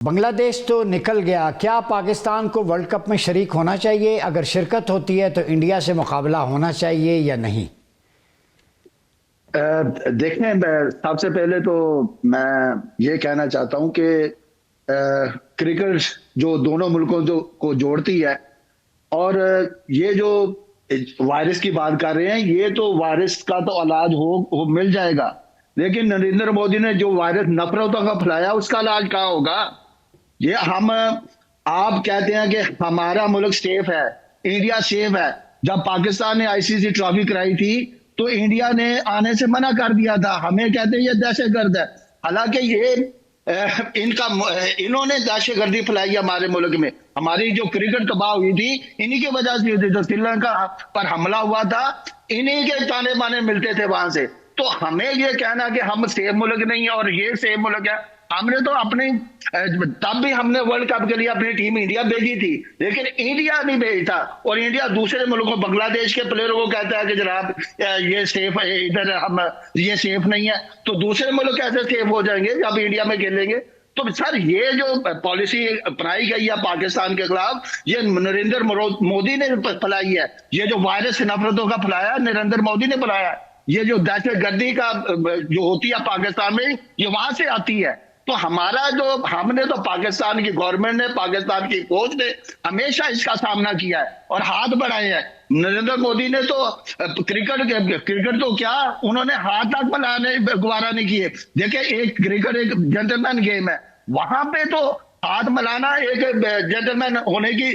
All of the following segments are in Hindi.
बांग्लादेश तो निकल गया, क्या पाकिस्तान को वर्ल्ड कप में शरीक होना चाहिए? अगर शिरकत होती है तो इंडिया से मुकाबला होना चाहिए या नहीं? देखें, सबसे पहले तो मैं ये कहना चाहता हूं कि क्रिकेट जो दोनों मुल्कों को जोड़ती है, और ये जो वायरस की बात कर रहे हैं, ये तो वायरस का तो इलाज हो मिल जाएगा, लेकिन नरेंद्र मोदी ने जो वायरस नफरतों का फैलाया उसका इलाज कहाँ होगा? ये आप कहते हैं कि हमारा मुल्क सेफ है, इंडिया सेफ है। जब पाकिस्तान ने आईसीसी ट्रॉफी कराई थी तो इंडिया ने आने से मना कर दिया था, हमें कहते हैं ये दहशतगर्द है। हालांकि ये इन्होंने दहशतगर्दी फैलाई हमारे मुल्क में। हमारी जो क्रिकेट तबाह हुई थी इन्हीं की वजह से हुई थी। जो श्रीलंका पर हमला हुआ था, इन्हीं के ताने बाने मिलते थे वहां से। तो हमें ये कहना कि हम सेफ मुल्क नहीं है और ये सेफ मुल्क है, हमने तो अपनी तब भी हमने वर्ल्ड कप के लिए अपनी टीम इंडिया भेजी थी, लेकिन इंडिया नहीं भेजता। और इंडिया दूसरे मुल्कों, बांग्लादेश के प्लेयरों को कहता है कि जनाब ये सेफ है, इधर हम ये सेफ नहीं है। तो दूसरे मुल्क कैसे सेफ हो जाएंगे जब इंडिया में खेलेंगे? तो सर, ये जो पॉलिसी अपनाई गई है पाकिस्तान के खिलाफ, ये नरेंद्र मोदी ने फैलाई है। ये जो वायरस नफरतों का फैलाया, नरेंद्र मोदी ने फैलाया। ये जो दहशतगर्दी का जो होती है पाकिस्तान में, ये वहां से आती है। तो हमने तो पाकिस्तान की गवर्नमेंट ने, पाकिस्तान की फौज ने हमेशा इसका सामना किया है और हाथ बढ़ाए हैं। नरेंद्र मोदी ने तो क्रिकेट तो क्या, उन्होंने हाथ तक बनाने गवारा नहीं किए। देखिए, एक क्रिकेट एक जेंटलमैन गेम है, वहां पे तो हाथ मिलाना एक जेंटलमैन होने की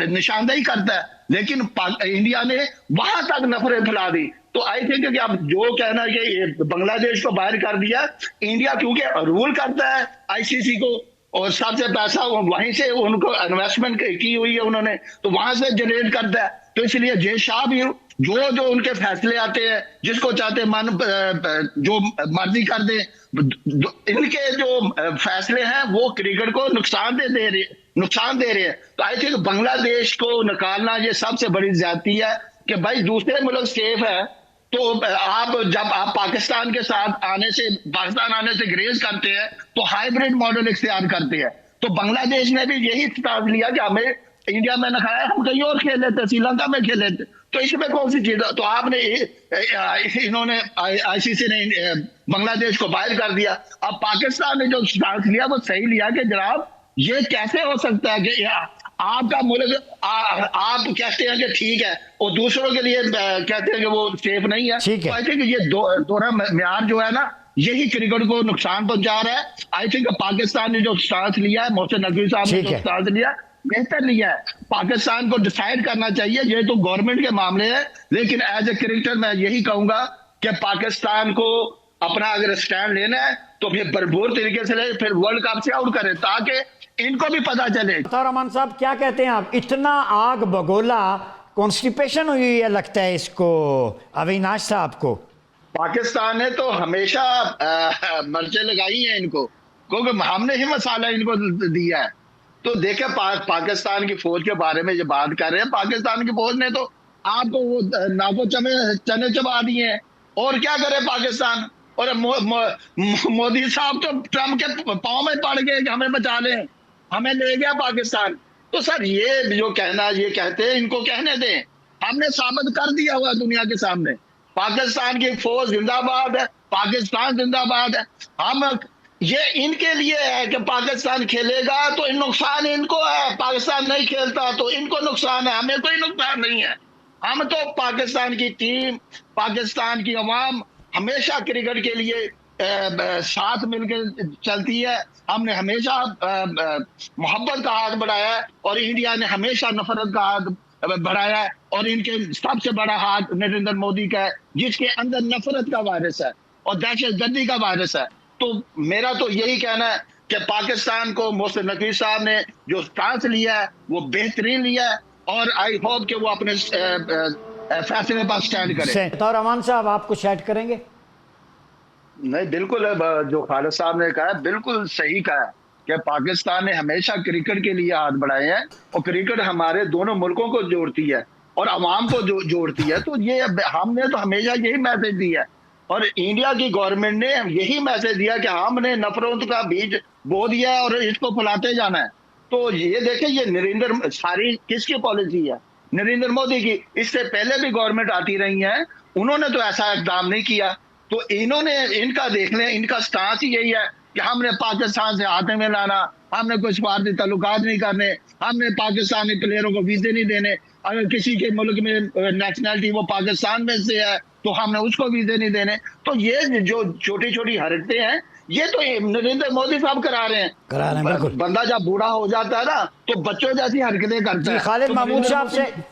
निशानदेही करता है, लेकिन इंडिया ने वहां तक नफरत फैला दी। तो आई थिंक कि अब जो कहना है कि बांग्लादेश को बाहर कर दिया, इंडिया क्योंकि रूल करता है आईसीसी को, और सबसे पैसा वहीं से उनको इन्वेस्टमेंट की हुई है उन्होंने, तो वहां से जनरेट करता है। तो इसलिए जय शाह भी जो उनके फैसले आते हैं, जिसको चाहते मन जो मर्जी कर दे, इनके जो फैसले हैं वो क्रिकेट को नुकसान दे रहे हैं। तो आई थिंक बांग्लादेश को निकालना ये सबसे बड़ी ज्यादती है कि भाई दूसरे मुल्क सेफ है, तो जब आप पाकिस्तान आने से ग्रेज करते हैं तो हाइब्रिड मॉडल इख्तियार करते हैं। तो बांग्लादेश ने भी यही स्टांस लिया कि हमें इंडिया में न खाया, हम कहीं और खेल लेते, श्रीलंका में खेल लेते। तो इसमें कौन सी चीज? तो आपने इन्होंने आईसीसी ने बांग्लादेश को बाहर कर दिया। अब पाकिस्तान ने जो स्टांस लिया वो सही लिया कि जनाब ये कैसे हो सकता है कि आपका मुल्क आप कहते हैं कि ठीक है और दूसरों के लिए कहते हैं कि वो सेफ नहीं है। तो आई थिंक ये दोहरा म्यार जो है ना, यही क्रिकेट को नुकसान पहुंचा रहा है। आई थिंक पाकिस्तान ने जो स्टांस लिया है, मोहसिन नकवी साहब ने जो स्टांस लिया, बेहतर लिया है। पाकिस्तान को डिसाइड करना चाहिए, ये तो गवर्नमेंट के मामले हैं, लेकिन एज ए क्रिकेटर मैं यही कहूंगा कि पाकिस्तान को अपना अगर स्टैंड लेना है तो फिर भरपूर तरीके से ले, फिर वर्ल्ड कप से आउट करे ताकि इनको भी पता चले। रहमान साहब, क्या कहते हैं आप? इतना आग बगोला, कॉन्स्टिपेशन हुई है लगता है इसको, अविनाश साहब को। पाकिस्तान ने तो हमेशा मर्चे लगाई हैं इनको, क्योंकि हमने ही मसाला इनको दिया है। तो देखे पाकिस्तान की फौज के बारे में जो बात कर रहे हैं, पाकिस्तान की फौज ने तो आपको वो नाको चने चबा दिए हैं। और क्या करे पाकिस्तान? और मोदी साहब तो ट्रम्प के पांव में पड़ गए कि हमें बचा लें, हमें ले गया पाकिस्तान। तो सर, ये जो कहना ये कहते हैं, इनको कहने दें। हमने साबित कर दिया हुआ दुनिया के सामने, पाकिस्तान की फौज जिंदाबाद है, पाकिस्तान जिंदाबाद है। हम ये इनके लिए है कि पाकिस्तान खेलेगा तो नुकसान इनको है, पाकिस्तान नहीं खेलता तो इनको नुकसान है, हमें कोई नुकसान नहीं है। हम तो पाकिस्तान की टीम, पाकिस्तान की अवाम हमेशा क्रिकेट के लिए साथ मिलकर चलती है। हमने हमेशा मोहब्बत का हाथ बढ़ाया है और इंडिया ने हमेशा नफरत का हाथ बढ़ाया है। और इनके सबसे बड़ा हाथ नरेंद्र मोदी का है, जिसके अंदर नफरत का वायरस है और दहशतगर्दी का वायरस है। तो मेरा तो यही कहना है कि पाकिस्तान को मोहसिन नकवी साहब ने जो स्टांस लिया है वो बेहतरीन लिया है, और आई होप कि वो अपने फैसले पर स्टैंड करें। तो रहमान साहब, आप कुछ ऐड करेंगे? नहीं, बिल्कुल जो खालिद साहब ने कहा बिल्कुल सही कहा कि पाकिस्तान ने हमेशा क्रिकेट के लिए हाथ बढ़ाए हैं, और क्रिकेट हमारे दोनों मुल्कों को जोड़ती है और अवाम को जोड़ती है। तो ये हमने तो हमेशा यही मैसेज दिया है, और इंडिया की गवर्नमेंट ने यही मैसेज दिया कि हमने नफरत का बीज बो दिया है और इसको फैलाते जाना है। तो ये देखिए, ये नरेंद्र सारी किसकी पॉलिसी है? नरेंद्र मोदी की। इससे पहले भी गवर्नमेंट आती रही है, उन्होंने तो ऐसा इकदाम नहीं किया। तो इन्होंने, इनका देख लें, इनका स्टांस ही यही है कि हमने पाकिस्तान से हाथ में लाना, हमने कोई स्वार्थी ताल्लुकात नहीं करने, हमने पाकिस्तानी प्लेयरों को वीजे नहीं देने। अगर किसी के मुल्क में नेशनैलिटी वो पाकिस्तान में से है तो हमने उसको वीजे नहीं देने। तो ये जो छोटी छोटी हरकतें हैं, ये तो नरेंद्र मोदी साहब करा रहे करा रहे हैं, हैं। बिल्कुल। बंदा जब बूढ़ा हो जाता है ना तो बच्चों जैसी हरकतें करता जी है। खालिद तो महमूद नरेंद्र साहब से मोदी-